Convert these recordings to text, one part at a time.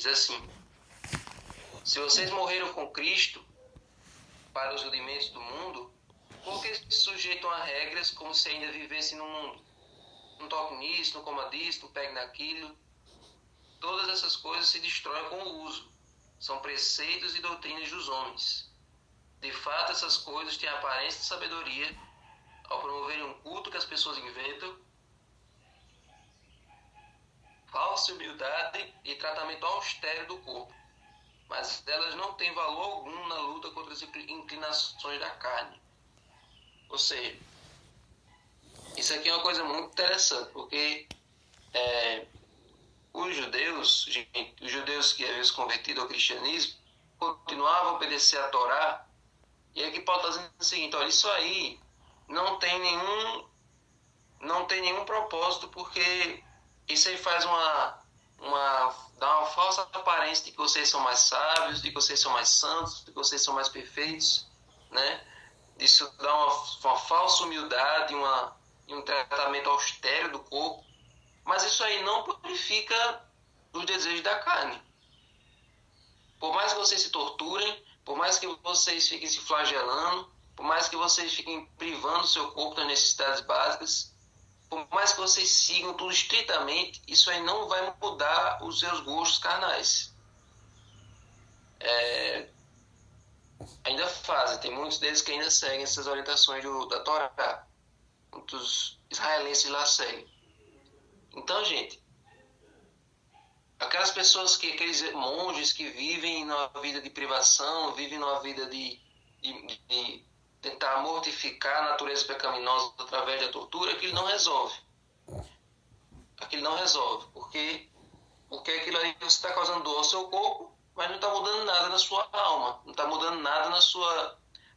diz assim: se vocês morreram com Cristo para os rudimentos do mundo, por que se sujeitam a regras como se ainda vivessem no mundo? Não toque nisso, não coma disso, não pegue naquilo. Todas essas coisas se destroem com o uso. São preceitos e doutrinas dos homens. De fato, essas coisas têm a aparência de sabedoria ao promoverem um culto que as pessoas inventam, falsa humildade e tratamento austero do corpo. Mas elas não têm valor algum na luta contra as inclinações da carne. Ou seja, isso aqui é uma coisa muito interessante, porque os judeus que haviam se convertido ao cristianismo, continuavam a obedecer a Torá. E aqui Paulo está dizendo o seguinte: olha, isso aí não tem nenhum propósito, porque isso aí faz dá uma falsa aparência de que vocês são mais sábios, de que vocês são mais santos, de que vocês são mais perfeitos, né? Isso dá uma falsa humildade e um tratamento austero do corpo, mas isso aí não purifica os desejos da carne. Por mais que vocês se torturem, por mais que vocês fiquem se flagelando, por mais que vocês fiquem privando o seu corpo das necessidades básicas, por mais que vocês sigam tudo estritamente, isso aí não vai mudar os seus gostos carnais. Ainda fazem, tem muitos deles que ainda seguem essas orientações da Torá. Muitos israelenses lá seguem. Então, gente, aqueles monges que vivem numa vida de privação, vivem numa vida de tentar mortificar a natureza pecaminosa através da tortura, aquilo não resolve. Aquilo não resolve, porque aquilo ali você está causando dor ao seu corpo, mas não está mudando nada na sua alma, não está mudando nada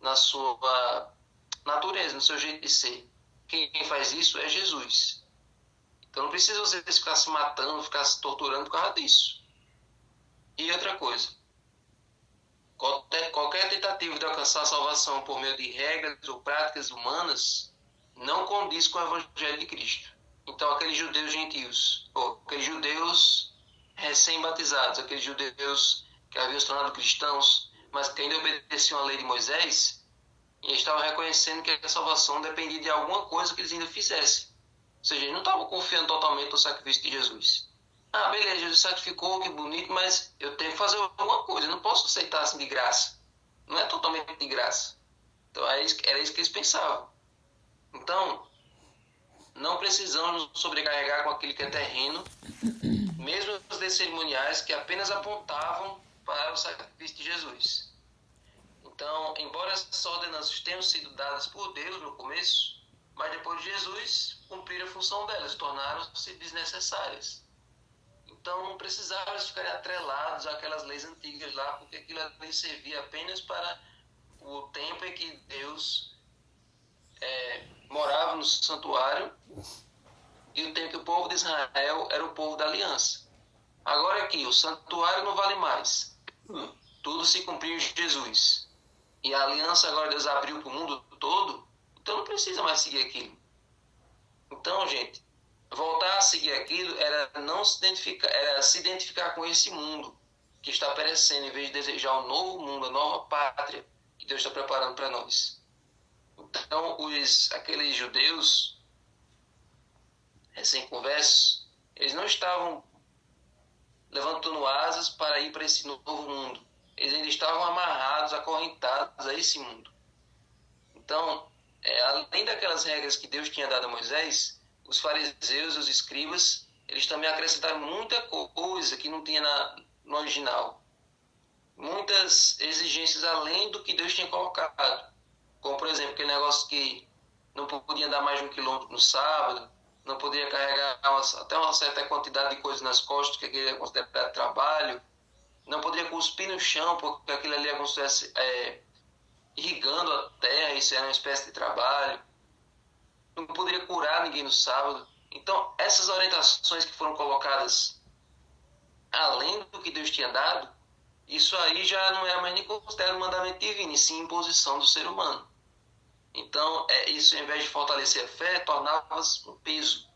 na sua natureza, no seu jeito de ser. Quem faz isso é Jesus. Então não precisa você ficar se matando, ficar se torturando por causa disso. E outra coisa, qualquer tentativa de alcançar a salvação por meio de regras ou práticas humanas não condiz com o Evangelho de Cristo. Então aqueles judeus gentios, ou aqueles judeus recém-batizados, aqueles judeus que haviam se tornado cristãos, mas que ainda obedeciam à lei de Moisés, e estavam reconhecendo que a salvação dependia de alguma coisa que eles ainda fizessem. Ou seja, eles não estavam confiando totalmente no sacrifício de Jesus. Ah, beleza, Jesus sacrificou, que bonito, mas eu tenho que fazer alguma coisa, eu não posso aceitar assim de graça. Não é totalmente de graça. Então era isso que eles pensavam. Então, não precisamos nos sobrecarregar com aquilo que é terreno, mesmo os cerimoniais que apenas apontavam para o sacrifício de Jesus. Então, embora essas ordenanças tenham sido dadas por Deus no começo, mas depois de Jesus, cumpriram a função delas, tornaram-se desnecessárias. Então, não precisava eles ficarem atrelados àquelas leis antigas lá, porque aquilo ali servia apenas para o tempo em que Deus morava no santuário e o tempo que o povo de Israel era o povo da aliança. Agora aqui, o santuário não vale mais. Tudo se cumpriu em Jesus. E a aliança agora Deus abriu para o mundo todo, então não precisa mais seguir aquilo. Então, gente, voltar a seguir aquilo era se identificar com esse mundo que está perecendo, em vez de desejar um novo mundo, a nova pátria que Deus está preparando para nós. Então, aqueles judeus recém-conversos, eles não estavam levantando asas para ir para esse novo mundo. Eles ainda estavam amarrados, acorrentados a esse mundo. Então, além daquelas regras que Deus tinha dado a Moisés, os fariseus e os escribas, eles também acrescentaram muita coisa que não tinha no original. Muitas exigências além do que Deus tinha colocado. Como, por exemplo, aquele negócio que não podia andar mais de 1 quilômetro no sábado, não podia carregar até uma certa quantidade de coisas nas costas, que aquilo é considerado trabalho, não podia cuspir no chão, porque aquilo ali é como se estivesse irrigando a terra, isso era uma espécie de trabalho. Não poderia curar ninguém no sábado. Então, essas orientações que foram colocadas além do que Deus tinha dado, isso aí já não era mais nem considerado mandamento divino, e sim imposição do ser humano. Então, isso, ao invés de fortalecer a fé, tornava-se um peso.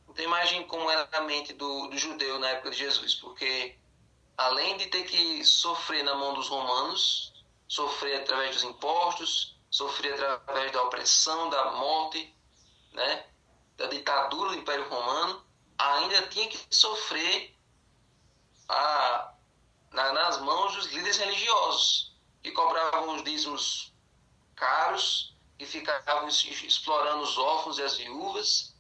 Então, imagine como era a mente do judeu na época de Jesus, porque além de ter que sofrer na mão dos romanos, sofrer através dos impostos, sofrer através da opressão, da morte, né, da ditadura do Império Romano, ainda tinha que sofrer nas mãos dos líderes religiosos, que cobravam os dízimos caros, que ficavam explorando os órfãos e as viúvas,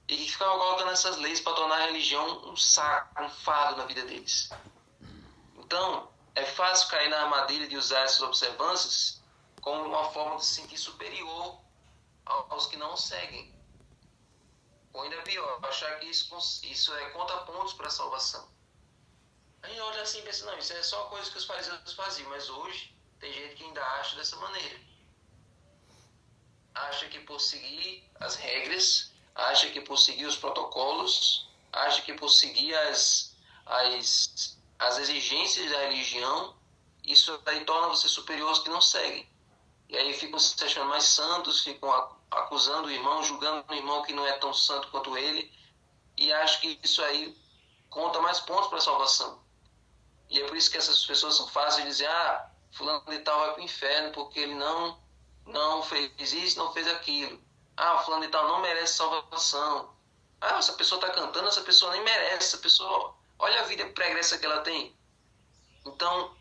e que ficavam colocando essas leis para tornar a religião um saco, um fardo na vida deles. Então, é fácil cair na armadilha de usar essas observâncias como uma forma de se sentir superior aos que não seguem. Ou ainda pior, achar que isso é conta pontos para a salvação. Aí olha assim e pensa, não, isso é só coisa que os fariseus faziam, mas hoje tem gente que ainda acha dessa maneira. Acha que por seguir as regras, acha que por seguir os protocolos, acha que por seguir as exigências da religião, isso aí torna você superior aos que não seguem. E aí ficam se achando mais santos, ficam acusando o irmão, julgando o irmão que não é tão santo quanto ele, e acham que isso aí conta mais pontos para a salvação. E é por isso que essas pessoas são fáceis de dizer, fulano de tal vai para o inferno porque ele não fez isso, não fez aquilo. Fulano de tal não merece salvação. Essa pessoa está cantando, essa pessoa nem merece, essa pessoa, olha a vida pregressa que ela tem. Então,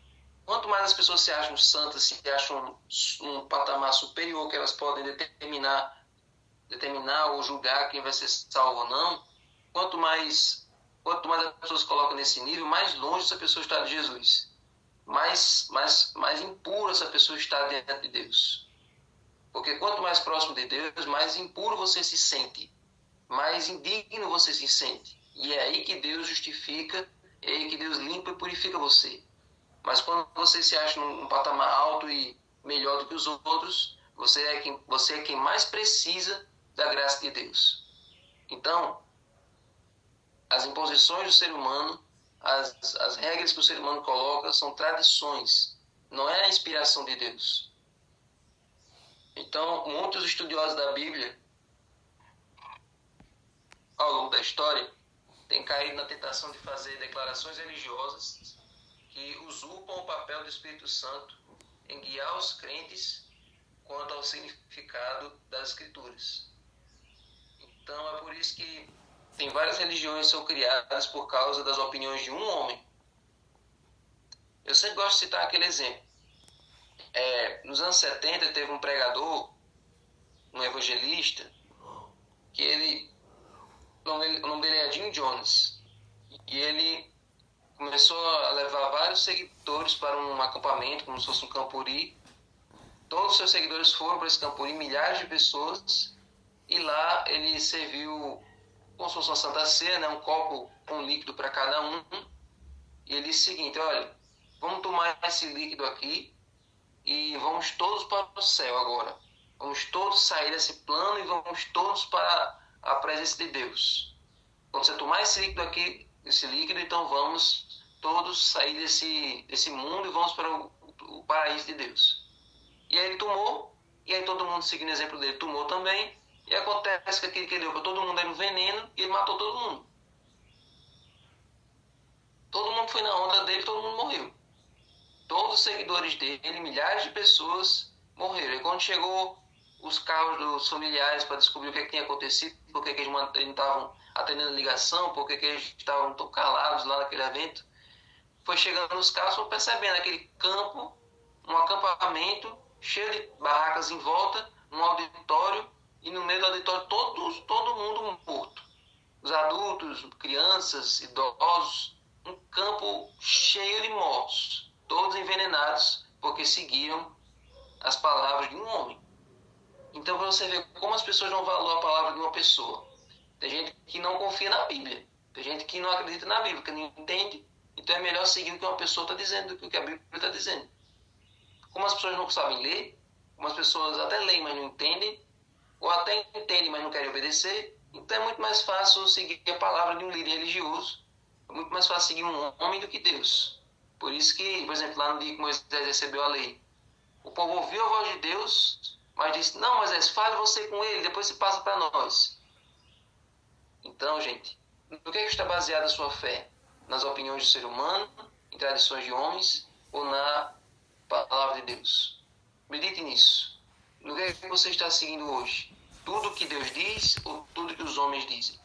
quanto mais as pessoas se acham santas, se acham um patamar superior que elas podem determinar ou julgar quem vai ser salvo ou não, quanto mais as pessoas colocam nesse nível, mais longe essa pessoa está de Jesus. Mais impura essa pessoa está diante de Deus. Porque quanto mais próximo de Deus, mais impuro você se sente, mais indigno você se sente. E é aí que Deus justifica, é aí que Deus limpa e purifica você. Mas quando você se acha num patamar alto e melhor do que os outros, você é quem mais precisa da graça de Deus. Então, as imposições do ser humano, as regras que o ser humano coloca são tradições, não é a inspiração de Deus. Então, muitos estudiosos da Bíblia, ao longo da história, têm caído na tentação de fazer declarações religiosas que usurpam o papel do Espírito Santo em guiar os crentes quanto ao significado das Escrituras. Então, é por isso que tem várias religiões que são criadas por causa das opiniões de um homem. Eu sempre gosto de citar aquele exemplo. Nos anos 70 teve um pregador, um evangelista, que o nome dele é Jim Jones, e ele começou a levar vários seguidores para um acampamento, como se fosse um campuri. Todos os seus seguidores foram para esse campuri, milhares de pessoas, e lá ele serviu como se fosse uma Santa Ceia, né, um copo com líquido para cada um, e ele disse o seguinte, olha, vamos tomar esse líquido aqui, e vamos todos para o céu agora. Vamos todos sair desse plano e vamos todos para a presença de Deus. Quando você tomar esse líquido, então vamos todos sair desse mundo e vamos para o paraíso de Deus. E aí ele tomou, e aí todo mundo seguindo o exemplo dele tomou também, e acontece que aquele que deu para todo mundo era um veneno e ele matou todo mundo. Todo mundo foi na onda dele, todo mundo morreu. Todos os seguidores dele, milhares de pessoas morreram. E quando chegou os carros dos familiares para descobrir o que tinha acontecido, por que eles não estavam atendendo a ligação, por que eles estavam tão calados lá naquele evento, foi chegando os carros, foram percebendo aquele campo, um acampamento cheio de barracas em volta, um auditório, e no meio do auditório todo mundo morto. Os adultos, crianças, idosos, um campo cheio de mortos. Todos envenenados, porque seguiram as palavras de um homem. Então, para você ver como as pessoas não valoram a palavra de uma pessoa. Tem gente que não confia na Bíblia. Tem gente que não acredita na Bíblia, que não entende. Então, é melhor seguir o que uma pessoa está dizendo do que o que a Bíblia está dizendo. Como as pessoas não sabem ler, como as pessoas até leem, mas não entendem, ou até entendem, mas não querem obedecer, então é muito mais fácil seguir a palavra de um líder religioso. É muito mais fácil seguir um homem do que Deus. Por isso que, por exemplo, lá no dia que Moisés recebeu a lei, o povo ouviu a voz de Deus, mas disse, não, Moisés, fale você com ele, depois você passa para nós. Então, gente, no que está baseada a sua fé? Nas opiniões do ser humano? tradições de homens ou na palavra de Deus. Medite nisso. No que é que você está seguindo hoje? Tudo que Deus diz ou tudo que os homens dizem?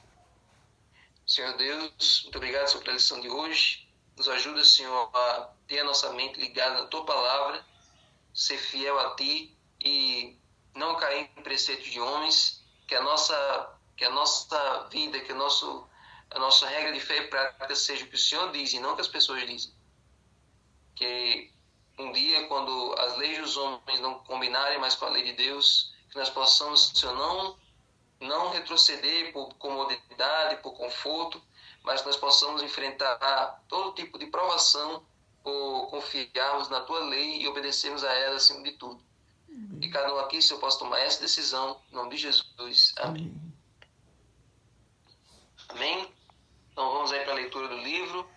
Senhor Deus, muito obrigado, Senhor, pela lição de hoje. Nos ajuda, Senhor, a ter a nossa mente ligada na Tua palavra, ser fiel a Ti e não cair em preceitos de homens, que a nossa vida, que a nossa regra de fé e prática seja o que o Senhor diz e não o que as pessoas dizem. Que um dia, quando as leis dos homens não combinarem mais com a lei de Deus, que nós possamos, Senhor, não retroceder por comodidade, por conforto, mas que nós possamos enfrentar todo tipo de provação por confiarmos na Tua lei e obedecermos a ela acima de tudo. E cada um aqui, Senhor, possa tomar essa decisão, em nome de Jesus. Amém. Amém? Então vamos aí para a leitura do livro.